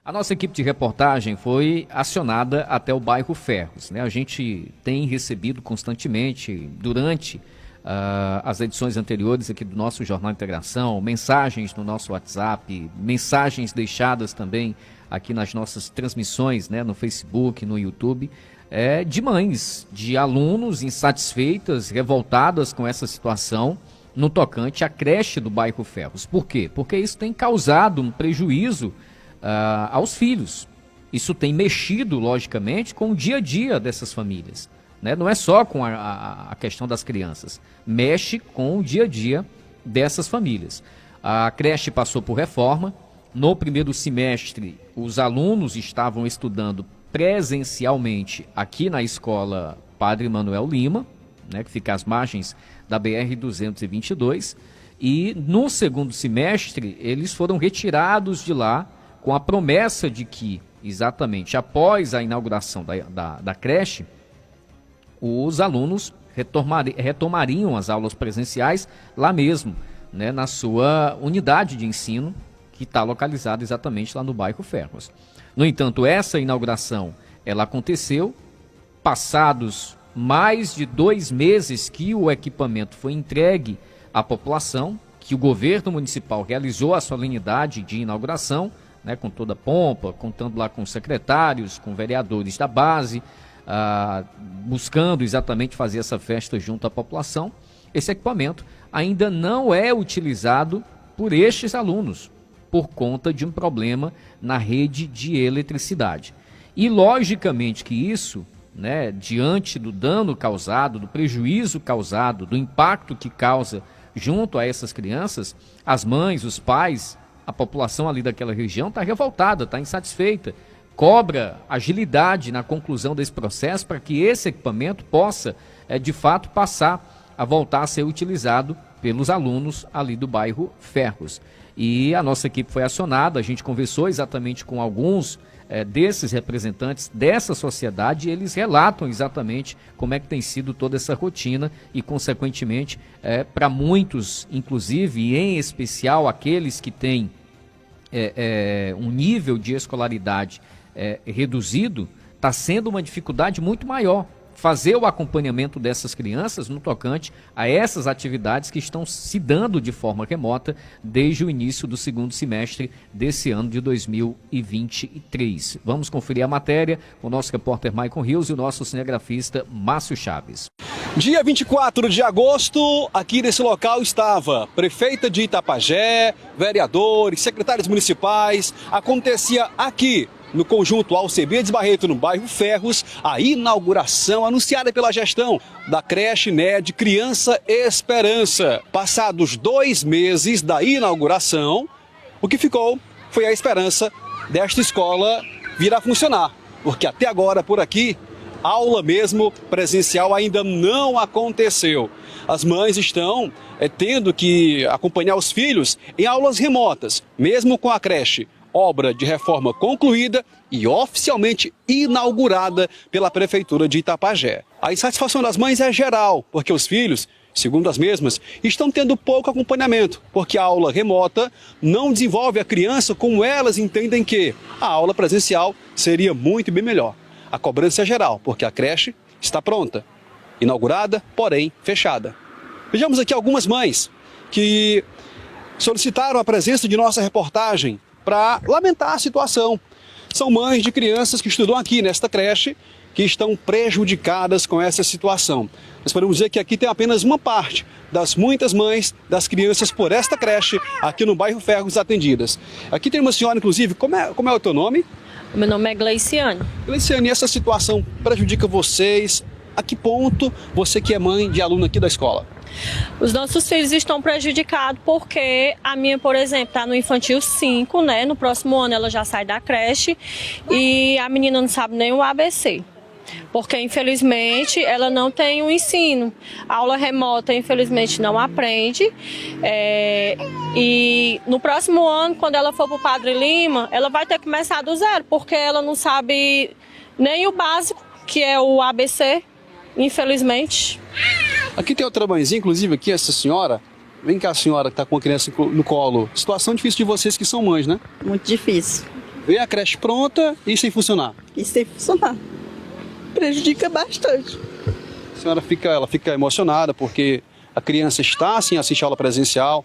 A nossa equipe de reportagem foi acionada até o bairro Ferros, né? A gente tem recebido constantemente, durante as edições anteriores aqui do nosso Jornal Integração, mensagens no nosso WhatsApp, mensagens deixadas também aqui nas nossas transmissões, né, no Facebook, no YouTube, de mães, de alunos insatisfeitas, revoltadas com essa situação no tocante à creche do bairro Ferros. Por quê? Porque isso tem causado um prejuízo aos filhos. Isso tem mexido, logicamente, com o dia a dia dessas famílias, né? Não é só com a questão das crianças, mexe com o dia a dia dessas famílias. A creche passou por reforma. No primeiro semestre, os alunos estavam estudando presencialmente aqui na escola Padre Manuel Lima, né, que fica às margens da BR-222, e no segundo semestre eles foram retirados de lá com a promessa de que, exatamente após a inauguração da creche, os alunos retomariam as aulas presenciais lá mesmo, né, na sua unidade de ensino, que está localizada exatamente lá no bairro Ferros. No entanto, essa inauguração, ela aconteceu passados mais de 2 meses que o equipamento foi entregue à população, que o governo municipal realizou a solenidade de inauguração, né, com toda a pompa, contando lá com secretários, com vereadores da base, buscando exatamente fazer essa festa junto à população. Esse equipamento ainda não é utilizado por estes alunos, por conta de um problema na rede de eletricidade. E logicamente que isso, né, diante do dano causado, do prejuízo causado, do impacto que causa junto a essas crianças, as mães, os pais, a população ali daquela região está revoltada, está insatisfeita, cobra agilidade na conclusão desse processo para que esse equipamento possa, de fato, passar a voltar a ser utilizado pelos alunos ali do bairro Ferros. E a nossa equipe foi acionada, a gente conversou exatamente com alguns desses representantes dessa sociedade, e eles relatam exatamente como é que tem sido toda essa rotina e, consequentemente, para muitos, inclusive, e em especial aqueles que têm um nível de escolaridade reduzido, está sendo uma dificuldade muito maior fazer o acompanhamento dessas crianças no tocante a essas atividades que estão se dando de forma remota desde o início do segundo semestre desse ano de 2023. Vamos conferir a matéria com o nosso repórter Maicon Rios e o nosso cinegrafista Márcio Chaves. Dia 24 de agosto, aqui nesse local estava prefeita de Itapajé, vereadores, secretários municipais. Acontecia aqui no conjunto Alcebiades Barreto, no bairro Ferros, a inauguração anunciada pela gestão da creche NED Criança Esperança. Passados 2 meses da inauguração, o que ficou foi a esperança desta escola vir a funcionar, porque até agora por aqui, aula mesmo presencial ainda não aconteceu. As mães estão tendo que acompanhar os filhos em aulas remotas, mesmo com a creche, obra de reforma concluída e oficialmente inaugurada pela Prefeitura de Itapajé. A insatisfação das mães é geral, porque os filhos, segundo as mesmas, estão tendo pouco acompanhamento, porque a aula remota não desenvolve a criança como elas entendem que a aula presencial seria muito bem melhor. A cobrança é geral, porque a creche está pronta, inaugurada, porém fechada. Vejamos aqui algumas mães que solicitaram a presença de nossa reportagem para lamentar a situação. São mães de crianças que estudam aqui nesta creche que estão prejudicadas com essa situação. Nós podemos dizer que aqui tem apenas uma parte das muitas mães das crianças por esta creche aqui no bairro Ferros atendidas. Aqui tem uma senhora, inclusive, como é o teu nome? Meu nome é Gleiciane. Gleiciane, essa situação prejudica vocês? A que ponto você que é mãe de aluno aqui da escola? Os nossos filhos estão prejudicados porque a minha, por exemplo, está no infantil 5, né? No próximo ano ela já sai da creche e a menina não sabe nem o ABC. Porque, infelizmente, ela não tem um ensino. A aula remota, infelizmente, não aprende. E no próximo ano, quando ela for para o Padre Lima, ela vai ter que começar do zero, porque ela não sabe nem o básico, que é o ABC, infelizmente. Aqui tem outra mãezinha, inclusive aqui essa senhora. Vem cá, a senhora que está com a criança no colo. Situação difícil de vocês que são mães, né? Muito difícil. Vê a creche pronta e sem funcionar. E sem funcionar. Prejudica bastante. A senhora ela fica emocionada porque a criança está assim, assiste a aula presencial,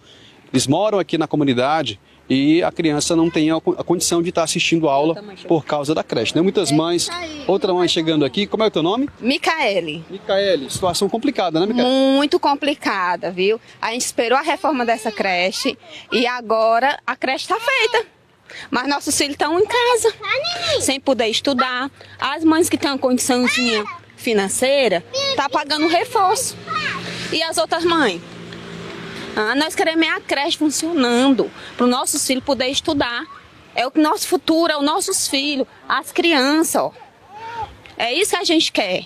eles moram aqui na comunidade e a criança não tem a condição de estar assistindo a aula por causa da creche, né? Muitas mães, outra mãe chegando aqui, como é o teu nome? Micaele. Micaele, situação complicada, né, Micaele? Muito complicada, viu? A gente esperou a reforma dessa creche e agora a creche está feita. Mas nossos filhos estão em casa, sem poder estudar. As mães que têm uma condiçãozinha financeira, estão pagando reforço. E as outras mães? Nós queremos a creche funcionando, para os nossos filhos poderem estudar. É o nosso futuro, é os nossos filhos, as crianças. Ó. É isso que a gente quer.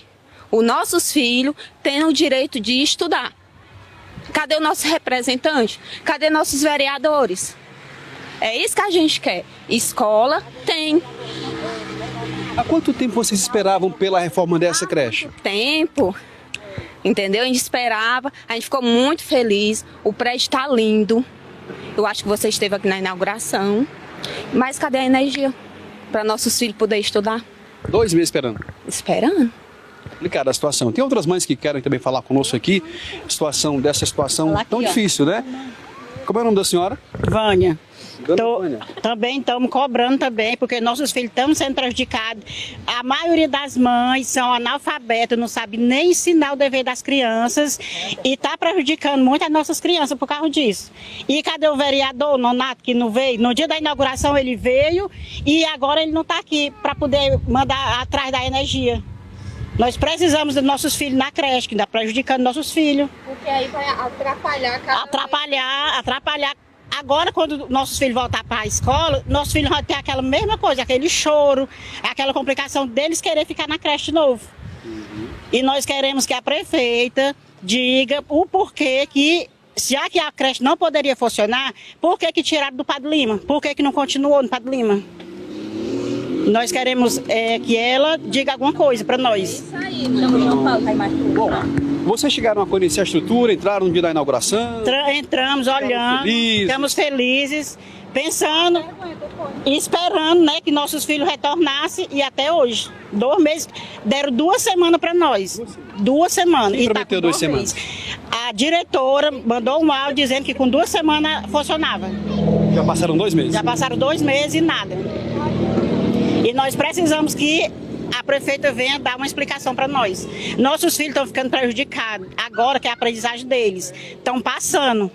Os nossos filhos têm o direito de estudar. Cadê o nosso representante? Cadê nossos vereadores? É isso que a gente quer. Escola tem. Há quanto tempo vocês esperavam pela reforma dessa creche? Tempo. Entendeu? A gente esperava, a gente ficou muito feliz. O prédio está lindo. Eu acho que você esteve aqui na inauguração. Mas cadê a energia para nossos filhos poderem estudar? 2 meses esperando. Esperando. Complicada a situação. Tem outras mães que querem também falar conosco aqui. Dessa situação tão difícil, né? Como é o nome da senhora? Vânia. Vânia. Também estamos cobrando também, porque nossos filhos estão sendo prejudicados. A maioria das mães são analfabetas, não sabem nem ensinar o dever das crianças e está prejudicando muito as nossas crianças por causa disso. E cadê o vereador Nonato que não veio? No dia da inauguração ele veio e agora ele não está aqui para poder mandar atrás da energia. Nós precisamos dos nossos filhos na creche, que está prejudicando nossos filhos. Porque aí vai atrapalhar Atrapalhar. Agora, quando nossos filhos voltar para a escola, nossos filhos vão ter aquela mesma coisa, aquele choro, aquela complicação deles querer ficar na creche de novo. E nós queremos que a prefeita diga o porquê que, já que a creche não poderia funcionar, por que tiraram do Padre Lima? Por que não continuou no Padre Lima? Nós queremos que ela diga alguma coisa para nós. Bom, vocês chegaram a conhecer a estrutura, entraram no dia da inauguração? Entramos olhando, estamos felizes, pensando e esperando, né, que nossos filhos retornassem e até hoje. 2 meses, deram 2 semanas para nós. 2 semanas. Quem prometeu 2 semanas? A diretora mandou um áudio dizendo que com 2 semanas funcionava. Já passaram 2 meses? Já passaram 2 meses e nada. E nós precisamos que a prefeita venha dar uma explicação para nós. Nossos filhos estão ficando prejudicados, agora que é a aprendizagem deles. Estão passando,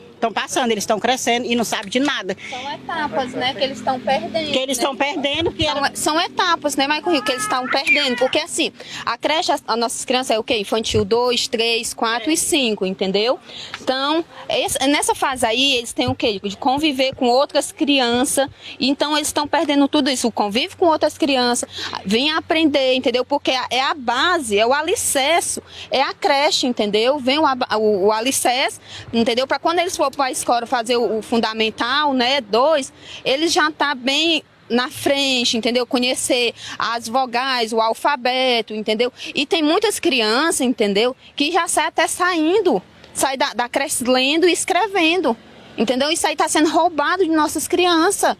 eles estão crescendo e não sabem de nada. São etapas, né, que eles estão perdendo. Que eles estão perdendo. São etapas, né, Maicon Rio, que eles estão perdendo. Porque assim, a creche, as nossas crianças é o quê? Infantil 2, 3, 4 e 5, entendeu? Então, nessa fase aí, eles têm o quê? De conviver com outras crianças. Então, eles estão perdendo tudo isso. O convívio com outras crianças, vem aprender, entendeu? Porque é a base, é o alicerce, é a creche, entendeu? Vem o alicerce, entendeu? Para quando eles for para a escola fazer o fundamental, né, 2, eles já tá bem na frente, entendeu? Conhecer as vogais, o alfabeto, entendeu? E tem muitas crianças, entendeu? Que já sai até sai da creche lendo e escrevendo, entendeu? Isso aí está sendo roubado de nossas crianças,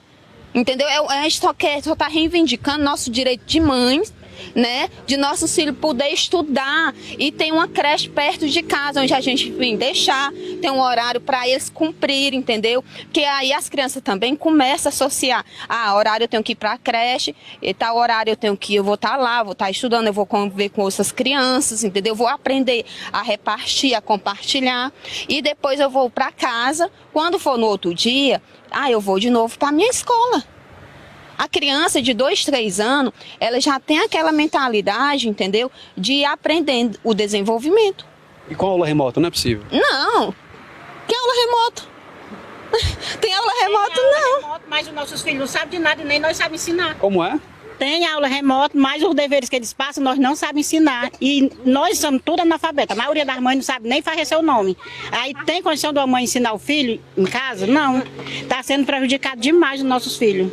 entendeu? A gente só está reivindicando nosso direito de mães, né, de nossos filhos poder estudar e tem uma creche perto de casa onde a gente vem deixar, tem um horário para eles cumprirem, entendeu? Que aí as crianças também começam a associar, horário eu tenho que ir para a creche, e tal horário eu vou estar lá, vou estar estudando, eu vou conviver com outras crianças, entendeu? Eu vou aprender a repartir, a compartilhar e depois eu vou para casa, quando for no outro dia, eu vou de novo para minha escola. A criança de 2, 3 anos, ela já tem aquela mentalidade, entendeu? De ir aprendendo o desenvolvimento. E com aula remota, não é possível? Não. Que aula remota? Tem aula remota, não. Remota, mas os nossos filhos não sabem de nada e nem nós sabemos ensinar. Como é? Tem aula remota, mas os deveres que eles passam, nós não sabemos ensinar. E nós somos tudo analfabetos. A maioria das mães não sabe nem fazer seu nome. Aí tem condição de uma mãe ensinar o filho em casa? Não. Está sendo prejudicado demais os nossos filhos.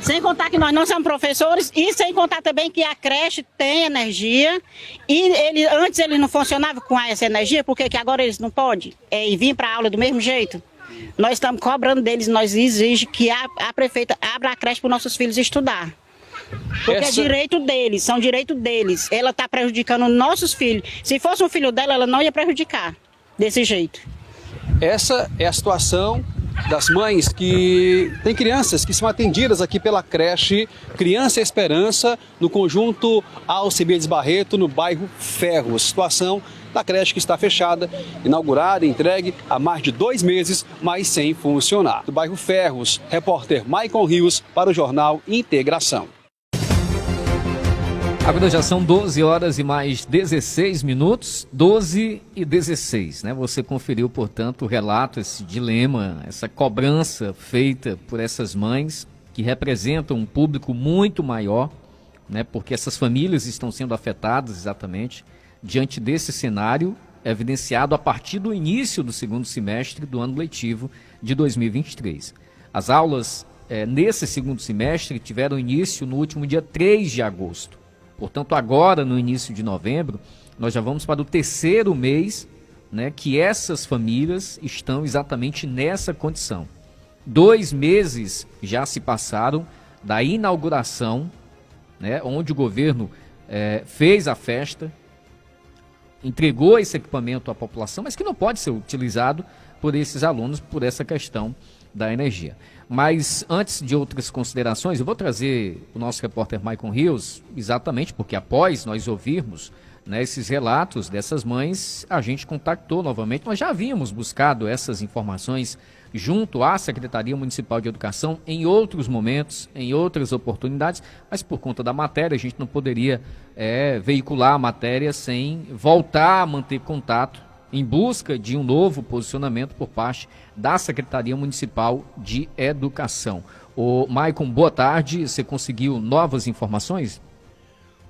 Sem contar que nós não somos professores e sem contar também que a creche tem energia e antes eles não funcionavam com essa energia, porque que agora eles não podem vir para a aula do mesmo jeito? Nós estamos cobrando deles, nós exigimos que a prefeita abra a creche para os nossos filhos estudar. Porque é direito deles, são direito deles. Ela está prejudicando nossos filhos. Se fosse um filho dela, ela não ia prejudicar desse jeito. Essa é a situação das mães que têm crianças que são atendidas aqui pela creche Criança Esperança, no conjunto Alcebiades Barreto, no bairro Ferros. Situação da creche que está fechada, inaugurada e entregue há mais de 2 meses, mas sem funcionar. Do bairro Ferros, repórter Maicon Rios para o Jornal Integração. Agora já são 12 horas e mais 16 minutos, 12 e 16, né? Você conferiu, portanto, o relato, esse dilema, essa cobrança feita por essas mães que representam um público muito maior, né? Porque essas famílias estão sendo afetadas exatamente diante desse cenário evidenciado a partir do início do segundo semestre do ano letivo de 2023. As aulas nesse segundo semestre tiveram início no último dia 3 de agosto. Portanto, agora, no início de novembro, nós já vamos para o 3º mês, né, que essas famílias estão exatamente nessa condição. 2 meses já se passaram da inauguração, né, onde o governo fez a festa, entregou esse equipamento à população, mas que não pode ser utilizado por esses alunos por essa questão da energia. Mas antes de outras considerações, eu vou trazer o nosso repórter Maicon Rios, exatamente porque após nós ouvirmos, né, esses relatos dessas mães, a gente contactou novamente. Nós já havíamos buscado essas informações junto à Secretaria Municipal de Educação em outros momentos, em outras oportunidades, mas por conta da matéria a gente não poderia veicular a matéria sem voltar a manter contato em busca de um novo posicionamento por parte da Secretaria Municipal de Educação. Ô, Maicon, boa tarde. Você conseguiu novas informações?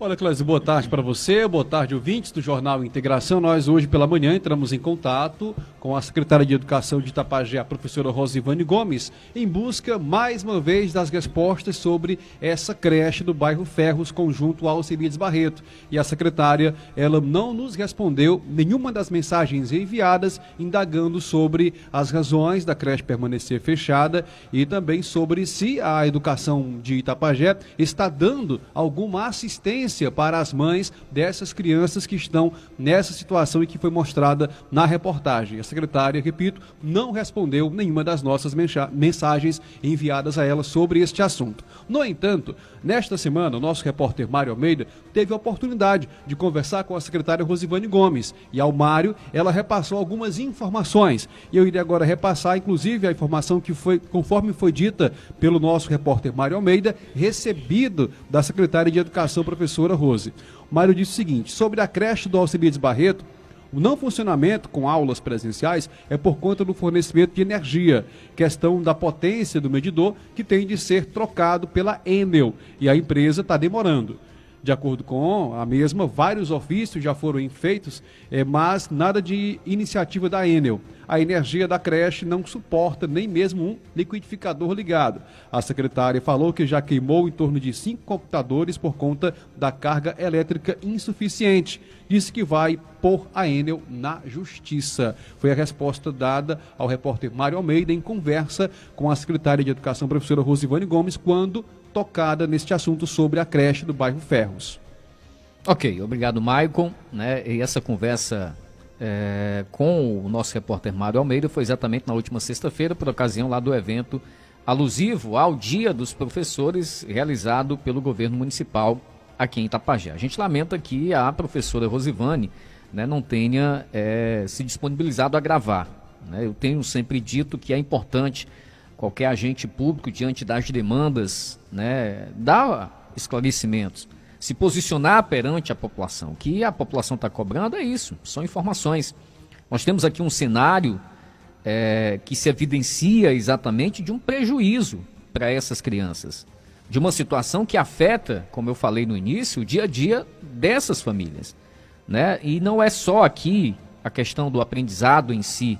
Olha, Clésio, boa tarde para você, boa tarde, ouvintes do Jornal Integração. Nós hoje pela manhã entramos em contato com a secretária de Educação de Itapajé, a professora Rosivane Gomes, em busca, mais uma vez, das respostas sobre essa creche do bairro Ferros, conjunto Alcebiades Barreto. E a secretária, ela não nos respondeu nenhuma das mensagens enviadas, indagando sobre as razões da creche permanecer fechada e também sobre se a educação de Itapajé está dando alguma assistência para as mães dessas crianças que estão nessa situação e que foi mostrada na reportagem. A secretária, repito, não respondeu nenhuma das nossas mensagens enviadas a ela sobre este assunto. No entanto, nesta semana, o nosso repórter Mário Almeida teve a oportunidade de conversar com a secretária Rosivane Gomes e ao Mário ela repassou algumas informações. E eu iria agora repassar, inclusive, a informação que foi, conforme foi dita pelo nosso repórter Mário Almeida, recebido da secretária de Educação, professora Rose. O Mário disse o seguinte: sobre a creche do Alcebiades Barreto, o não funcionamento com aulas presenciais é por conta do fornecimento de energia, questão da potência do medidor que tem de ser trocado pela Enel e a empresa está demorando. De acordo com a mesma, vários ofícios já foram feitos, mas nada de iniciativa da Enel. A energia da creche não suporta nem mesmo um liquidificador ligado. A secretária falou que já queimou em torno de 5 computadores por conta da carga elétrica insuficiente. Disse que vai pôr a Enel na justiça. Foi a resposta dada ao repórter Mário Almeida em conversa com a secretária de Educação, professora Rosivane Gomes, quando tocada neste assunto sobre a creche do bairro Ferros. Ok, obrigado, Maicon. E essa conversa com o nosso repórter Mário Almeida foi exatamente na última sexta-feira, por ocasião lá do evento alusivo ao Dia dos Professores, realizado pelo governo municipal aqui em Itapajé. A gente lamenta que a professora Rosivane não tenha se disponibilizado a gravar. Eu tenho sempre dito que é importante qualquer agente público, diante das demandas, dar esclarecimentos, se posicionar perante a população. O que a população está cobrando é isso, são informações. Nós temos aqui um cenário que se evidencia exatamente de um prejuízo para essas crianças, de uma situação que afeta, como eu falei no início, o dia a dia dessas famílias. E não é só aqui a questão do aprendizado em si,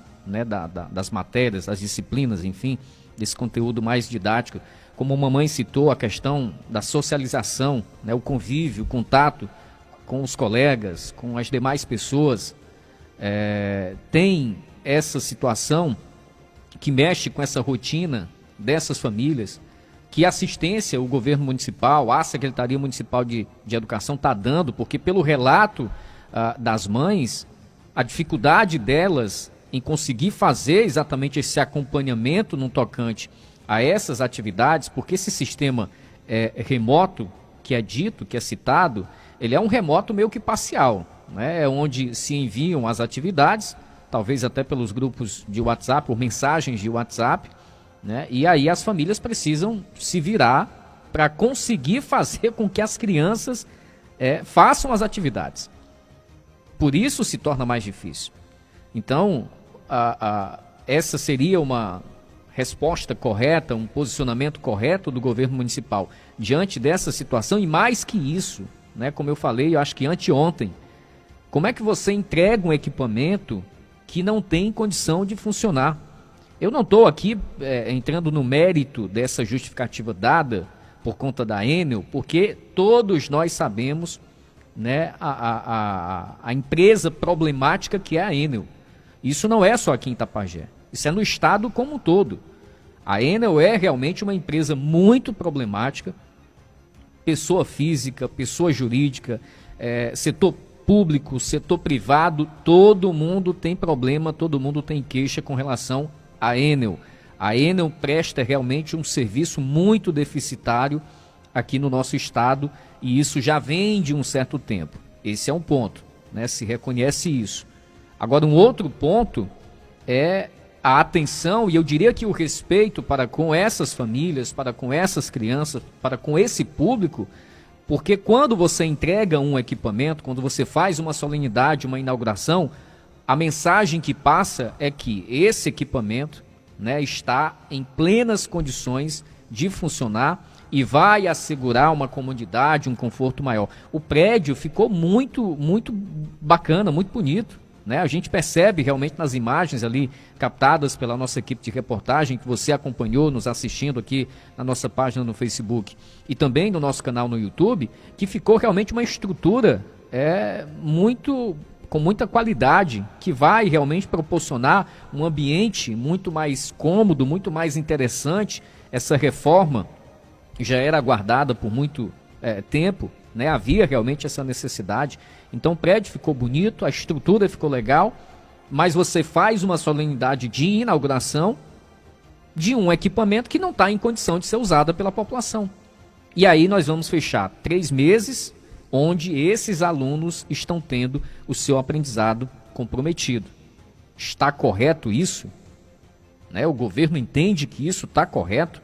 das matérias, das disciplinas, enfim, desse conteúdo mais didático, como a mamãe citou, a questão da socialização, o convívio, o contato com os colegas, com as demais pessoas, tem essa situação que mexe com essa rotina dessas famílias, que assistência o governo municipal, a Secretaria Municipal de Educação está dando, porque pelo relato das mães, a dificuldade delas em conseguir fazer exatamente esse acompanhamento no tocante a essas atividades, porque esse sistema remoto que é dito, que é citado, ele é um remoto meio que parcial, né? É onde se enviam as atividades, talvez até pelos grupos de WhatsApp, por mensagens de WhatsApp, né? E aí as famílias precisam se virar para conseguir fazer com que as crianças façam as atividades. Por isso se torna mais difícil. Então, essa seria uma resposta correta, um posicionamento correto do governo municipal diante dessa situação. E mais que isso, né, como eu falei, eu acho que anteontem, como é que você entrega um equipamento que não tem condição de funcionar? Eu não estou aqui entrando no mérito dessa justificativa dada por conta da Enel, porque todos nós sabemos, né, a empresa problemática que é a Enel. Isso não é só aqui em Itapajé, isso é no estado como um todo. A Enel é realmente uma empresa muito problemática, pessoa física, pessoa jurídica, setor público, setor privado, todo mundo tem problema, todo mundo tem queixa com relação à Enel. A Enel presta realmente um serviço muito deficitário aqui no nosso estado e isso já vem de um certo tempo. Esse é um ponto, né? Se reconhece isso. Agora, um outro ponto é a atenção e eu diria que o respeito para com essas famílias, para com essas crianças, para com esse público, porque quando você entrega um equipamento, quando você faz uma solenidade, uma inauguração, a mensagem que passa é que esse equipamento, né, está em plenas condições de funcionar e vai assegurar uma comodidade, um conforto maior. O prédio ficou muito bacana, muito bonito, né? A gente percebe realmente nas imagens ali captadas pela nossa equipe de reportagem, que você acompanhou nos assistindo aqui na nossa página no Facebook e também no nosso canal no YouTube, que ficou realmente uma estrutura com muita qualidade, que vai realmente proporcionar um ambiente muito mais cômodo, muito mais interessante. Essa reforma já era aguardada por muito tempo, né? Havia realmente essa necessidade. Então o prédio ficou bonito, a estrutura ficou legal, mas você faz uma solenidade de inauguração de um equipamento que não está em condição de ser usado pela população. E aí nós vamos fechar 3 meses onde esses alunos estão tendo o seu aprendizado comprometido. Está correto isso? Né? O governo entende que isso está correto?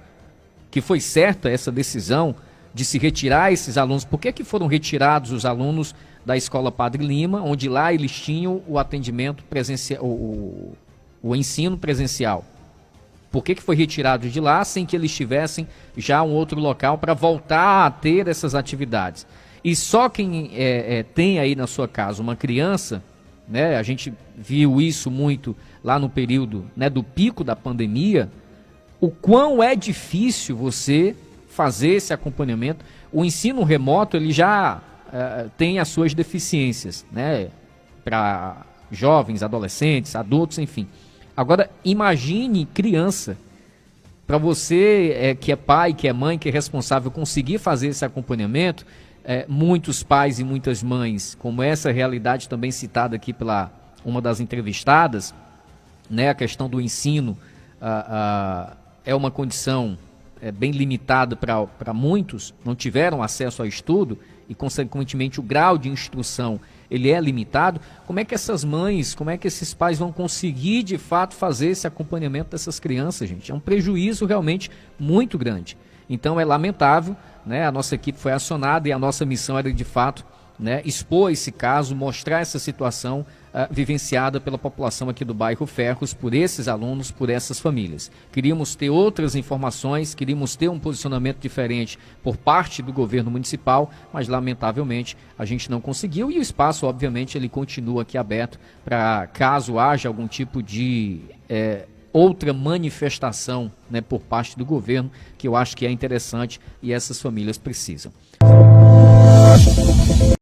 Que foi certa essa decisão de se retirar esses alunos? Por que foram retirados os alunos da Escola Padre Lima, onde lá eles tinham o atendimento presencial, o ensino presencial? Por que foi retirado de lá sem que eles tivessem já um outro local para voltar a ter essas atividades? E só quem tem aí na sua casa uma criança, né, a gente viu isso muito lá no período, né, do pico da pandemia, o quão é difícil você fazer esse acompanhamento. O ensino remoto ele já tem as suas deficiências, né, para jovens, adolescentes, adultos, enfim. Agora, imagine criança. Para você que é pai, que é mãe, que é responsável, conseguir fazer esse acompanhamento, muitos pais e muitas mães, como essa realidade também citada aqui pela uma das entrevistadas, né, a questão do ensino é uma condição bem limitada para muitos, não tiveram acesso ao estudo e, consequentemente, o grau de instrução ele é limitado. Como é que essas mães, como é que esses pais vão conseguir, de fato, fazer esse acompanhamento dessas crianças, gente? É um prejuízo realmente muito grande. Então, é lamentável, né? A nossa equipe foi acionada e a nossa missão era, de fato, né, expor esse caso, mostrar essa situação vivenciada pela população aqui do bairro Ferros, por esses alunos, por essas famílias. Queríamos ter outras informações, queríamos ter um posicionamento diferente por parte do governo municipal, mas lamentavelmente a gente não conseguiu e o espaço, obviamente, ele continua aqui aberto para caso haja algum tipo de outra manifestação, né, por parte do governo, que eu acho que é interessante e essas famílias precisam.